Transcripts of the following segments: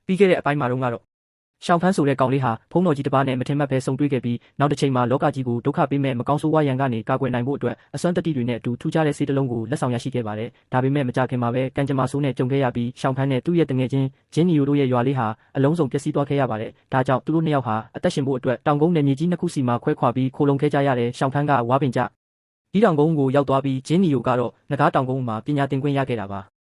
ပြီးခဲ့တဲ့အပိုင်းမှာတော့ရှောင်းဖန်းဆိုတဲ့ကောင်လေးဟာဖုံးတော်ကြီးတစ်ပါးနဲ့မထင်မှတ်ပဲဆုံတွေ့ခဲ့ပြီးနောက်တစ်ချိန်မှာလောကကြီးကိုဒုက္ခပေးမဲ့မကောင်းဆိုးဝါးရန်ကနေကာကွယ်နိုင်ဖို့အတွက်အစွမ်းတတိတွေနဲ့အတူထူးခြားတဲ့စေတလုံးကိုလက်ဆောင်ရရှိခဲ့ပါတယ်။ဒါပေမဲ့မကြခင်မှာပဲကံကြမ္မာဆိုးနဲ့ကြုံခဲ့ရပြီးရှောင်းဖန်းနဲ့သူ့ရဲ့တငယ်ချင်းဂျင်းနီယိုတို့ရဲ့ရွာလေးဟာအလုံးစုံပျက်စီးသွားခဲ့ရပါတယ်။ဒါကြောင့်သူတို့နှစ်ယောက်ဟာအသက်ရှင်ဖို့အတွက်တောင်ကုန်းနယ်မြေကြီးနှစ်ခုစီမှာခွဲခွာပြီးခိုလုံခဲ့ကြရတဲ့ရှောင်းဖန်းကဝါပင်ကျဒီတောင်ကုန်းကိုရောက်သွားပြီးဂျင်းနီယိုကတော့ငကားတောင်ကုန်းမှာပညာသင်ခွင့်ရခဲ့တာပါ။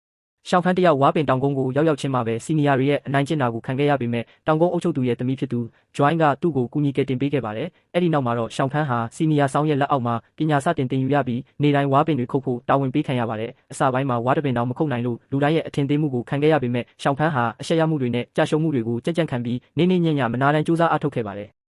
ရှောင်းဖန်းတယောက်ဝါပင်တောင်ကုန်းကိုရောက်ချင်းမှာပဲစီနီယာတွေရဲ့အနိုင်ကျင့်တာကိုခံခဲ့ရပေမဲ့တောင်ကုန်းအုပ်ချုပ်သူရဲ့သမီးဖြစ်သူဂျွိုင်းကသူ့ကိုကူညီကယ်တင်ပေးခဲ့ပါတယ်။အဲ့ဒီနောက်မှာတော့ရှောင်းဖန်းဟာစီနီယာဆောင်ရဲ့လက်အောက်မှာပညာစတင်သင်ယူရပြီးနေတိုင်းဝါပင်တွေခုတ်ဖို့တာဝန်ပေးခံရပါတယ်။အစပိုင်းမှာဝါတပင်တောင်မခုတ်နိုင်လို့လူတိုင်းရဲ့အထင်သေးမှုကိုခံခဲ့ရပေမဲ့ရှောင်းဖန်းဟာအရှက်ရမှုတွေနဲ့ကြာရှုံးမှုတွေကိုကြံ့ကြံ့ခံပြီးနေနေညံ့ညံ့မနာတမ်းစူးစမ်းအားထုတ်ခဲ့ပါတယ်။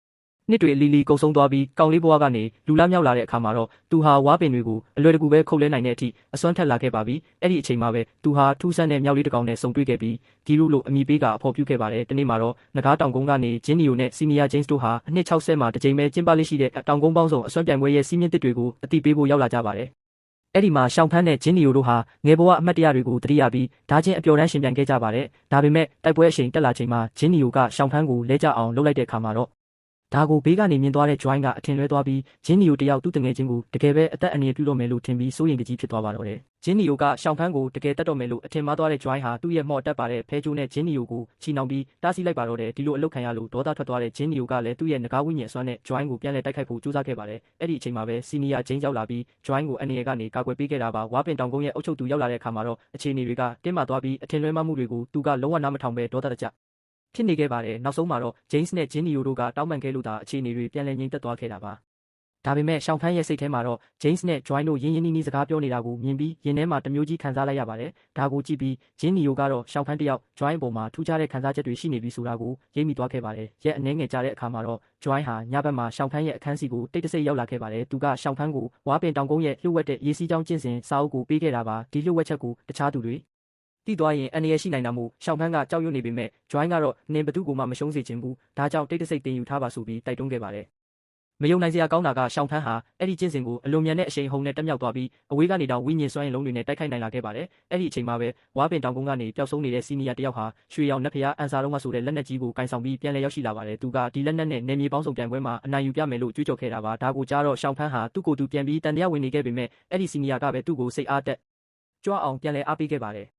နှစ်တွေအလီလီကုံဆုံးသွားပြီးကောင်လေးဘွားကနေလူလားမြောက်လာတဲ့အခါမှာတော့သူဟာဝါပင်တွေကိုအလွယ်တကူပဲခုတ်လဲနိုင်တဲ့အထိအစွမ်းထက်လာခဲ့ပါပြီ။အဲ့ဒီအချိန်မှာပဲသူဟာထူးဆန်းတဲ့မြောက်လေးတစ်ကောင်နဲ့ဆုံတွေ့ခဲ့ပြီးဂီရုလို့အမည်ပေးကအဖော်ပြုခဲ့ပါတယ်။ဒီနေ့မှာတော့ငကားတောင်ကုန်းကနေဂျင်းနီယိုနဲ့စီနီယာဂျိမ်းစ်တို့ဟာအနှစ်60မှာတစ်ကြိမ်ပဲကျင်းပလေးရှိတဲ့တောင်ကုန်းပေါင်းစုံအစွမ်းပြိုင်ပွဲရဲ့စီးမြင့်တစ်တွေကိုအတိပေးဖို့ရောက်လာကြပါတယ်။အဲ့ဒီမှာရှောင်းဖန်းနဲ့ဂျင်းနီယိုတို့ဟာငယ်ဘဝအမတ်တရားတွေကိုတတိယပြီးဓာချင်းအပျော်တမ်းရှင်ပြန်ခဲ့ကြပါတယ်။ဒါပေမဲ့တိုက်ပွဲအချိန်တက်လာချိန်မှာဂျင်းနီယိုကရှောင်းဖန်းကိုလဲကျအောင်လှုပ်လိုက်တဲ့အခါမှာတော့ဒါကိုဘေးကနေမြင်သွားတဲ့ဂျွိုင်းကအထင်လွဲသွားပြီးဂျင်းနီယိုတယောက်သူ့တငယ်ချင်းကိုတကယ်ပဲအသက်အန္တရာယ်ပြုလို့မယ်လို့ထင်ပြီးစိုးရိမ်တကြီးဖြစ်သွားပါတော့တယ်။ဂျင်းနီယိုကရှောင်းဖန်းကိုတကယ်တတ်တော့မယ်လို့အထင်မှားသွားတဲ့ဂျွိုင်းဟာသူ့ရဲ့မော့တက်ပါတဲ့ဖဲကျိုးနဲ့ဂျင်းနီယိုကိုချီနှောင်ပြီးတားဆီးလိုက်ပါတော့တယ်။ဒီလိုအလုတ်ခံရလို့ဒေါသထွက်သွားတဲ့ဂျင်းနီယိုကလည်းသူ့ရဲ့ငကားဝိညာဉ်အစွမ်းနဲ့ဂျွိုင်းကိုပြန်လည်တိုက်ခိုက်ဖို့ကြိုးစားခဲ့ပါတယ်။အဲ့ဒီအချိန်မှာပဲစီနီယာဂျိမ်းရောက်လာပြီးဂျွိုင်းကိုအန္တရာယ်ကနေကာကွယ်ပေးခဲ့တာပါ။ဝါပင်တောင်ကုန်းရဲ့အုပ်ချုပ်သူရောက်လာတဲ့အခါမှာတော့အခြေအနေတွေကတင်းမာသွားပြီးအထင်လွဲမှားမှုတွေကိုသူကလုံးဝနားမထောင်ပဲဒေါသတကြဖြစ်နေခဲ့ပါတယ်။နောက်ဆုံးမှာတော့ဂျိမ်းစ်နဲ့ဂျင်းနီယိုတို့ကတောင်းပန်ခဲ့လို့သာအခြေအနေတွေပြန်လည်ငြိမ်သက်သွားခဲ့တာပါ။ဒါပေမဲ့ရှောင်းဖန်းရဲ့စိတ်ထဲမှာတော့ဂျိမ်းစ်နဲ့ဂျွိုင်းတို့ရင်းရင်းနှီးနှီးစကားပြောနေတာကိုမြင်ပြီးရင်ထဲမှာတမျိုးကြီးခံစားလိုက်ရပါတယ်။ဒါကိုကြည့်ပြီးဂျင်းနီယိုကတော့ရှောင်းဖန်းတယောက်ဂျွိုင်းအပေါ်မှာထူးခြားတဲ့ခံစားချက်တွေရှိနေပြီဆိုတာကိုရိပ်မိသွားခဲ့ပါတယ်။ရက်အနည်းငယ်ကြာတဲ့အခါမှာတော့ဂျွိုင်းဟာညဘက်မှာရှောင်းဖန်းရဲ့အခန်းစီကိုတိတ်တဆိတ်ရောက်လာခဲ့ပါတယ်။သူကရှောင်းဖန်းကိုဝါပင်တောင်ကုန်းရဲ့လှုပ်ဝက်တဲ့ရေစီးကြောင်းကျင့်စဉ်စာအုပ်ကိုပေးခဲ့တာပါ။ဒီလှုပ်ဝက်ချက်ကိုတခြားသူတွေတိသွားရင်အန္တရာယ်ရှိနိုင်တာမို့ရှောင်းဖန်းကကြောက်ရွံ့နေပေမဲ့ဂျွိုင်းကတော့နင်ဘသူ့ကိုမှမရှုံးစေချင်ဘူးဒါကြောင့်တိတ်တဆိတ်တင်ယူထားပါဆိုပြီးတိုက်တွန်းခဲ့ပါတယ်မယုံနိုင်စရာကောင်းတာကရှောင်းဖန်းဟာအဲ့ဒီကျင့်စဉ်ကိုအလွန်မြန်တဲ့အရှိန်ဟုန်နဲ့တက်မြောက်သွားပြီးအဝေးကနေတောင်ဝိညာဉ်စွမ်းရည်လုံးတွေနဲ့တိုက်ခိုက်နိုင်လာခဲ့ပါတယ်အဲ့ဒီအချိန်မှာပဲဝါပင်တောင်ကုန်းကနေပျောက်ဆုံးနေတဲ့စီနီယာတယောက်ဟာရွှေရောင်နက်ဖျားအန်စာလုံးကဆိုတဲ့လက်နက်ကြီးကိုကင်ဆောင်ပြီးပြန်လည်ရောက်ရှိလာပါတယ်သူကဒီလက်နက်နဲ့နေမြေပေါင်းစုံပြိုင်ပွဲမှာအနိုင်ယူပြမယ်လို့ကြွေးကြော်ခဲ့တာပါဒါကိုကြားတော့ရှောင်းဖန်းဟာသူ့ကိုယ်သူပြန်ပြီးတန်တရားဝင်နေခဲ့ပေမဲ့အဲ့ဒီစီနီယာကပဲသူ့ကိုစိတ်အားတက်ကြွအောင်ပြန်လည်အားပေးခဲ့ပါတယ်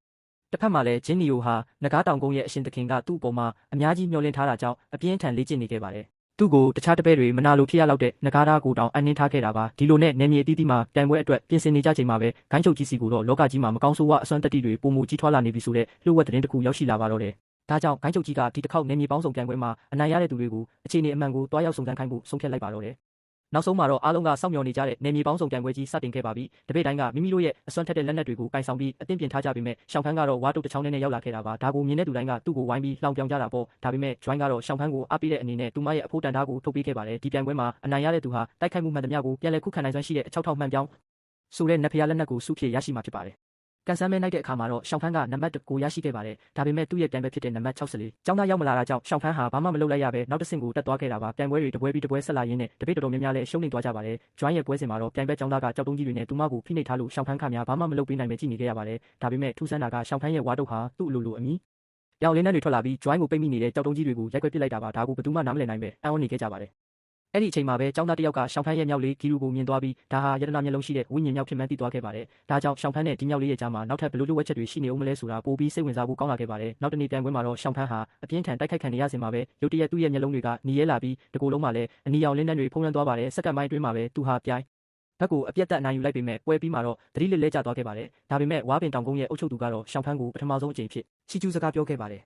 တစ်ဖက်မှာလည်းဂျင်းနီယိုဟာငကားတောင်ကုန်းရဲ့အရှင်သခင်ကသူ့အပေါ်မှာအများကြီးမျှော်လင့်ထားတာကြောင့်အပြင်းထန်လေ့ကျင့်နေခဲ့ပါတယ်။သူ့ကိုတခြားတပည့်တွေမနာလိုဖြစ်ရလောက်တဲ့ငကားသားကိုတောင်အနှင်းထားခဲ့တာပါ။ဒီလိုနဲ့နယ်မြေအသီးသီးမှာပြိုင်ပွဲအတွက်ပြင်ဆင်နေကြချိန်မှာပဲဂိုင်းချုပ်ကြီးစီကိုတော့လောကကြီးမှာမကောင်းဆိုးဝါးအစွမ်းတတိတွေပုံမူကြီးထွားလာနေပြီဆိုတဲ့လှုပ်ဝက်သတင်းတစ်ခုရောက်ရှိလာပါတော့တယ်။ဒါကြောင့်ဂိုင်းချုပ်ကြီးကဒီတစ်ခေါက်နယ်မြေပေါင်းစုံပြိုင်ပွဲမှာအနိုင်ရတဲ့သူတွေကိုအခြေအနေအမှန်ကိုတွားရောက်စုံစမ်းခိုင်းဖို့ဆုံးဖြတ်လိုက်ပါတော့တယ်။နောက်ဆုံးမှာတော့အားလုံးကစောင့်မျှော်နေကြတဲ့နယ်မြေပေါင်းစုံပြိုင်ပွဲကြီးစတင်ခဲ့ပါပြီ။တပည့်တိုင်းကမိမိတို့ရဲ့အစွမ်းထက်တဲ့လက်နက်တွေကိုကင်ဆောင်ပြီးအသင့်ပြင်ထားကြပေမဲ့ရှောင်းဖန်းကတော့ဝါတုတ်တစ်ချောင်းနဲ့ရောက်လာခဲ့တာပါ။ဒါကိုမြင်တဲ့သူတိုင်းကသူ့ကိုဝိုင်းပြီးလှောင်ပြောင်ကြတာပေါ့။ဒါပေမဲ့ဂျွိုင်းကတော့ရှောင်းဖန်းကိုအားပေးတဲ့အနေနဲ့သူမရဲ့အဖိုးတန်သားကိုထုတ်ပေးခဲ့ပါတယ်။ဒီပြိုင်ပွဲမှာအနိုင်ရတဲ့သူဟာတိုက်ခိုက်မှုမှန်သမျှကိုပြန်လည်ခုခံနိုင်စွမ်းရှိတဲ့အချောက်ထောက်မှန်ပြောင်းဆိုတဲ့နက်ဖျားလက်နက်ကိုစုဖြစ်ရရှိမှာဖြစ်ပါတယ်။ကန်ဆန်းမဲနိုင်တဲ့အခါမှာတော့ရှောင်းဖန်းကနံပါတ်1ကိုရရှိခဲ့ပါတယ်။ဒါပေမဲ့သူ့ရဲ့ပြိုင်ပွဲဖြစ်တဲ့နံပါတ်64ကျောင်းသားရောက်မလာတာကြောင့်ရှောင်းဖန်းဟာဘာမှမလုပ်လိုက်ရပဲနောက်တစ်ဆင့်ကိုတက်သွားခဲ့တာပါ။ပြိုင်ပွဲတွေတပွဲပြီးတပွဲဆက်လာရင်းနဲ့တပိတ်တော်များများလည်းရှုံးနေသွားကြပါတယ်။ဂျွိုင်းရဲ့ပွဲစဉ်မှာတော့ပြိုင်ပွဲကျောင်းသားကကြောက်တုံးကြီးတွေနဲ့သူမကိုဖိနှိပ်ထားလို့ရှောင်းဖန်းခများဘာမှမလုပ်ပေးနိုင်ပဲကြည့်နေခဲ့ရပါတယ်။ဒါပေမဲ့ထူးဆန်းတာကရှောင်းဖန်းရဲ့ဝါတုတ်ဟာသူ့အလိုလိုအမီပြောင်လင်းနှံတွေထွက်လာပြီးဂျွိုင်းကိုပိတ်မိနေတဲ့ကြောက်တုံးကြီးတွေကိုရိုက်ခွဲပစ်လိုက်တာပါ။ဒါကိုဘယ်သူမှနားမလည်နိုင်ပဲအံ့ဩနေခဲ့ကြပါတယ်။အဲ့ဒီအချိန်မှာပဲကျောင်းသားတယောက်ကရှောင်းဖန်းရဲ့မြောက်လေးဂီရူကိုမြင်သွားပြီးဒါဟာယတနာမျက်လုံးရှိတဲ့ဝိညာဉ်မြောက်ဖြစ်မှန်းသိသွားခဲ့ပါတယ်။ဒါကြောင့်ရှောင်းဖန်းနဲ့ဒီမြောက်လေးရဲ့ကြားမှာနောက်ထပ်ဘယ်လိုလိုဝက်ချက်တွေရှိနေအောင်မလဲဆိုတာပိုပြီးစိတ်ဝင်စားဖို့ကောင်းလာခဲ့ပါတယ်။နောက်တနေ့ပြိုင်ပွဲမှာတော့ရှောင်းဖန်းဟာအပြင်းထန်တိုက်ခိုက်ခံနေရစဉ်မှာပဲရုတ်တရက်သူ့ရဲ့မျက်လုံးတွေကနီးရဲလာပြီးတကူလုံးမှာလည်းအနီရောင်လင်းနှံတွေဖုံးလွှမ်းသွားပါတယ်။စက္ကန့်ပိုင်းအတွင်းမှာပဲသူဟာပြိုင်ဘက်ကိုအပြတ်တက်အနိုင်ယူလိုက်ပေမဲ့ပွဲပြီးမှာတော့သတိလစ်လဲကျသွားခဲ့ပါတယ်။ဒါပေမဲ့ဝါပင်တောင်ကုန်းရဲ့အုပ်ချုပ်သူကတော့ရှောင်းဖန်းကိုပထမဆုံးအကြိမ်ဖြစ်ချီကျူးစကားပြောခဲ့ပါတ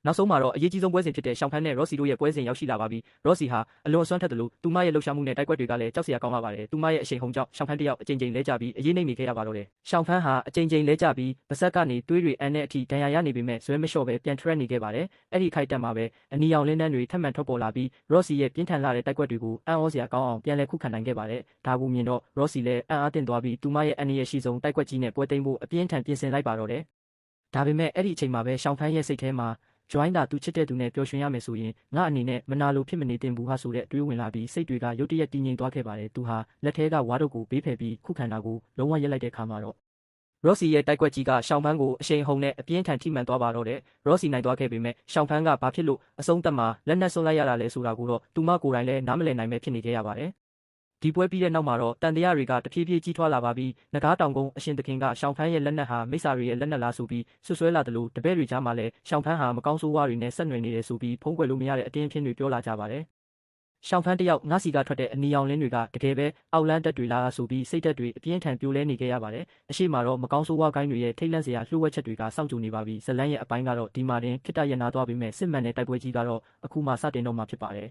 ယ်နောက်ဆုံးမှာတော့အရေးကြီးဆုံးပွဲစဉ်ဖြစ်တဲ့ရှောင်းဖန်းနဲ့ရော့စီတို့ရဲ့ပွဲစဉ်ရောက်ရှိလာပါပြီ။ရော့စီဟာအလွန်အစွမ်းထက်သလိုသူမရဲ့လှုပ်ရှားမှုနဲ့တိုက်ကွက်တွေကလည်းကြောက်စရာကောင်းလာပါတယ်။သူမရဲ့အရှိန်ဟုန်ကြောင့်ရှောင်းဖန်းတယောက်အကြိမ်ကြိမ်လဲကျပြီးအရေးနှိမ့်နေခဲ့ရပါတော့တယ်။ရှောင်းဖန်းဟာအကြိမ်ကြိမ်လဲကျပြီးပါးစပ်ကနေသွေးတွေအန်တဲ့အထိဒဏ်ရာရနေပေမဲ့ဇွဲမလျှော့ပဲပြန်ထရက်နေခဲ့ပါတယ်။အဲ့ဒီခိုက်တက်မှာပဲအနီရောင်လင်းနှန်းတွေထပ်မံထွက်ပေါ်လာပြီးရော့စီရဲ့ပြင်းထန်လာတဲ့တိုက်ကွက်တွေကိုအံ့ဩစရာကောင်းအောင်ပြန်လည်ခုခံနိုင်ခဲ့ပါတယ်။ဒါကိုမြင်တော့ရော့စီလည်းအံ့အားသင့်သွားပြီးသူမရဲ့အန်ရရှိဆုံးတိုက်ကွက်ကြီးနဲ့ပွဲသိမ်းဖို့အပြင်းထန်ပြင်ဆင်လိုက်ပါတော့တယ်။ဒါပေမဲ့အဲ့ဒီအချိန်မှာပဲရှောင်းဖန်းရဲ့စိတ်ထဲမှာဂျွိုင်းတာသူချစ်တဲ့သူနဲ့ပျော်ရွှင်ရမယ်ဆိုရင်ငါအနေနဲ့မနာလိုဖြစ်မနေတင်ဘူးဟာဆိုတဲ့တွေးဝင်လာပြီးစိတ်တွေကရုတ်တရက်တည်ငြိမ်သွားခဲ့ပါတယ်သူဟာလက်ထဲကဝါတို့ကိုဘေးဖယ်ပြီးခုခံတာကိုလုံးဝရက်လိုက်တဲ့အခါမှာတော့ ရော့စီရဲ့တိုက်ကွက်ကြီးကရှောင်းဖန်းကိုအရှိန်ဟုန်နဲ့အပြင်းထန်ထိမှန်သွားပါတော့တယ်ရော့စီနိုင်သွားခဲ့ပေမဲ့ရှောင်းဖန်းကဘာဖြစ်လို့အဆုံးသတ်မှာလက်နက်ဆွန့်လိုက်ရတာလဲဆိုတာကိုတော့သူမကိုယ်တိုင်လည်းနားမလည်နိုင်ပဲဖြစ်နေခဲ့ရပါတယ်ဒီပွဲပြီးတဲ့နောက်မှာတော့တန်တရားတွေကတဖြည်းဖြည်းကြီးထွားလာပါပြီးငကားတောင်ကုန်းအရှင်သခင်ကရှောင်းဖန်းရဲ့လက်နက်ဟာမိစ္ဆာတွေရဲ့လက်နက်လားဆိုပြီးဆွဆွဲလာတယ်လို့တပည့်တွေကြားမှာလည်းရှောင်းဖန်းဟာမကောင်းဆိုးဝါးတွေနဲ့ဆက်နွယ်နေတယ်ဆိုပြီးဖုံးကွယ်လို့မရတဲ့အတင်းအဖျင်းတွေပြောလာကြပါတယ်ရှောင်းဖန်းတယောက်ငါးစီကထွက်တဲ့အနီရောင်လင်းတွေကတကယ်ပဲအောက်လန်းတက်တွေလာဆိုပြီးစိတ်တက်တွေအပြင်းထန်ပြိုလဲနေခဲ့ရပါတယ်အရှိမတော့မကောင်းဆိုးဝါးကိုင်းတွေရဲ့ထိတ်လန့်စရာလှုပ်ဝက်ချက်တွေကစောင့်ကြိုနေပါပြီဇလန်းရဲ့အပိုင်းကတော့ဒီမှာတင်ဖြစ်တရရနာသွားပြီးမဲ့စစ်မှန်တဲ့တိုက်ပွဲကြီးကတော့အခုမှစတင်တော့မှာဖြစ်ပါတယ်